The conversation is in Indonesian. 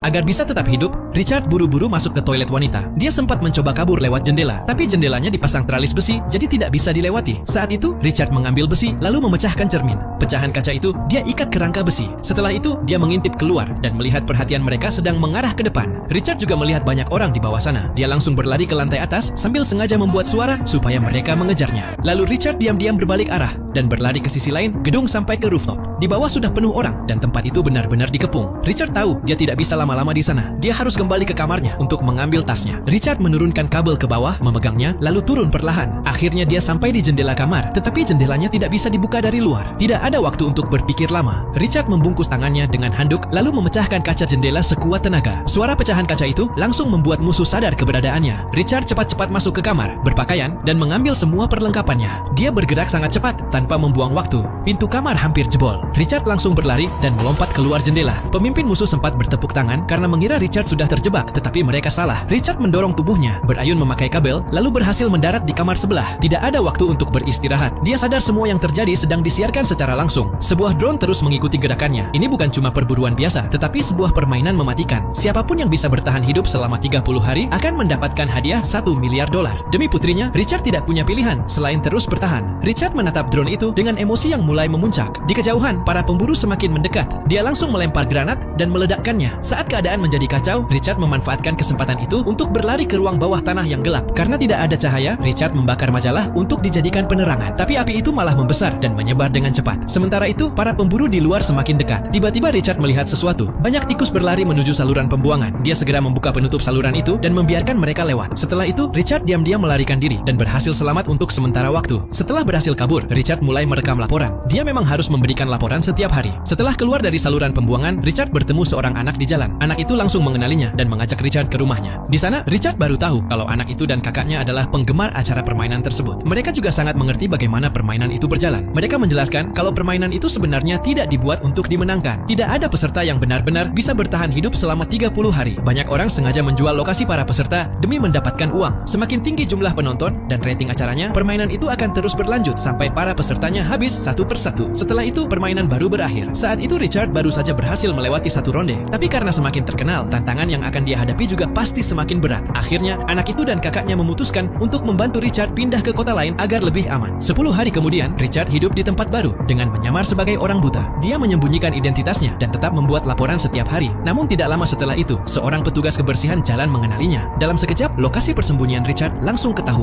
Agar bisa tetap hidup, Richard buru-buru masuk ke toilet wanita. Dia sempat mencoba kabur lewat jendela, tapi jendelanya dipasang teralis besi, jadi tidak bisa dilewati. Saat itu, Richard mengambil besi, lalu memecahkan cermin. Pecahan kaca itu, dia ikat ke rangka besi. Setelah itu, dia mengintip keluar dan melihat perhatian mereka sedang mengarah ke depan. Richard juga melihat banyak orang di bawah sana. Dia langsung berlari ke lantai atas sambil sengaja membuat suara supaya mereka mengejarnya. Lalu Richard diam-diam berbalik arah dan berlari ke sisi lain gedung sampai ke rooftop. Di bawah sudah penuh orang dan tempat itu benar-benar dikepung. Richard tahu dia tidak bisa lama-lama di sana. Dia harus kembali ke kamarnya untuk mengambil tasnya. Richard menurunkan kabel ke bawah, memegangnya, lalu turun perlahan. Akhirnya dia sampai di jendela kamar, tetapi jendelanya tidak bisa dibuka dari luar. Tidak ada waktu untuk berpikir lama. Richard membungkus tangannya dengan handuk, lalu memecahkan kaca jendela sekuat tenaga. Suara pecahan kaca itu langsung membuat musuh sadar keberadaannya. Richard cepat-cepat masuk ke kamar, berpakaian, dan mengambil semua perlengkapannya. Dia bergerak sangat cepat tanpa membuang waktu. Pintu kamar hampir jebol. Richard langsung berlari dan melompat keluar jendela. Pemimpin musuh sempat bertepuk tangan karena mengira Richard sudah terjebak, tetapi mereka salah. Richard mendorong tubuhnya, berayun memakai kabel, lalu berhasil mendarat di kamar sebelah. Tidak ada waktu untuk beristirahat. Dia sadar semua yang terjadi sedang disiarkan secara langsung. Sebuah drone terus mengikuti gerakannya. Ini bukan cuma perburuan biasa, tetapi sebuah permainan mematikan. Siapapun yang bisa bertahan hidup selama 30 hari akan mendapatkan hadiah $1 miliar. Demi putrinya, Richard tidak punya pilihan selain terus bertahan. Richard menatap drone itu dengan emosi yang mulai memuncak. Di kejauhan, para pemburu semakin mendekat. Dia langsung melempar granat dan meledakkannya. Saat keadaan menjadi kacau, Richard memanfaatkan kesempatan itu untuk berlari ke ruang bawah tanah yang gelap. Karena tidak ada cahaya, Richard membakar majalah untuk dijadikan penerangan. Tapi api itu malah membesar dan menyebar dengan cepat. Sementara itu, para pemburu di luar semakin dekat. Tiba-tiba Richard melihat sesuatu. Banyak tikus berlari menuju saluran pembuangan. Dia segera membuka penutup saluran itu dan membiarkan mereka lewat. Setelah itu, Richard diam-diam melarikan diri dan berhasil selamat untuk sementara waktu. Setelah berhasil kabur, Richard mulai merekam laporan. Dia memang harus memberikan laporan setiap hari. Setelah keluar dari saluran pembuangan, Richard bertemu seorang anak di jalan. Anak itu langsung mengenalinya dan mengajak Richard ke rumahnya. Di sana, Richard baru tahu kalau anak itu dan kakaknya adalah penggemar acara permainan tersebut. Mereka juga sangat mengerti bagaimana permainan itu berjalan. Mereka menjelaskan kalau permainan itu sebenarnya tidak dibuat untuk dimenangkan. Tidak ada peserta yang benar-benar bisa bertahan hidup selama 30 hari. Banyak orang sengaja menjual lokasi para peserta demi mendapatkan uang. Semakin tinggi jumlah penonton dan rating acaranya, permainan itu akan terus berlanjut sampai para pesertanya habis satu persatu. Setelah itu, permainan baru berakhir. Saat itu Richard baru saja berhasil melewati satu ronde. Tapi karena semakin terkenal, tantangan yang akan dia hadapi juga pasti semakin berat. Akhirnya, anak itu dan kakaknya memutuskan untuk membantu Richard pindah ke kota lain agar lebih aman. 10 hari kemudian, Richard hidup di tempat baru dengan menyamar sebagai orang buta. Dia menyembunyikan identitasnya dan tetap membuat laporan setiap hari. Namun tidak lama setelah itu, seorang petugas kebersihan jalan mengenalinya. Dalam sekejap, lokasi persembunyian Richard langsung ketahuan.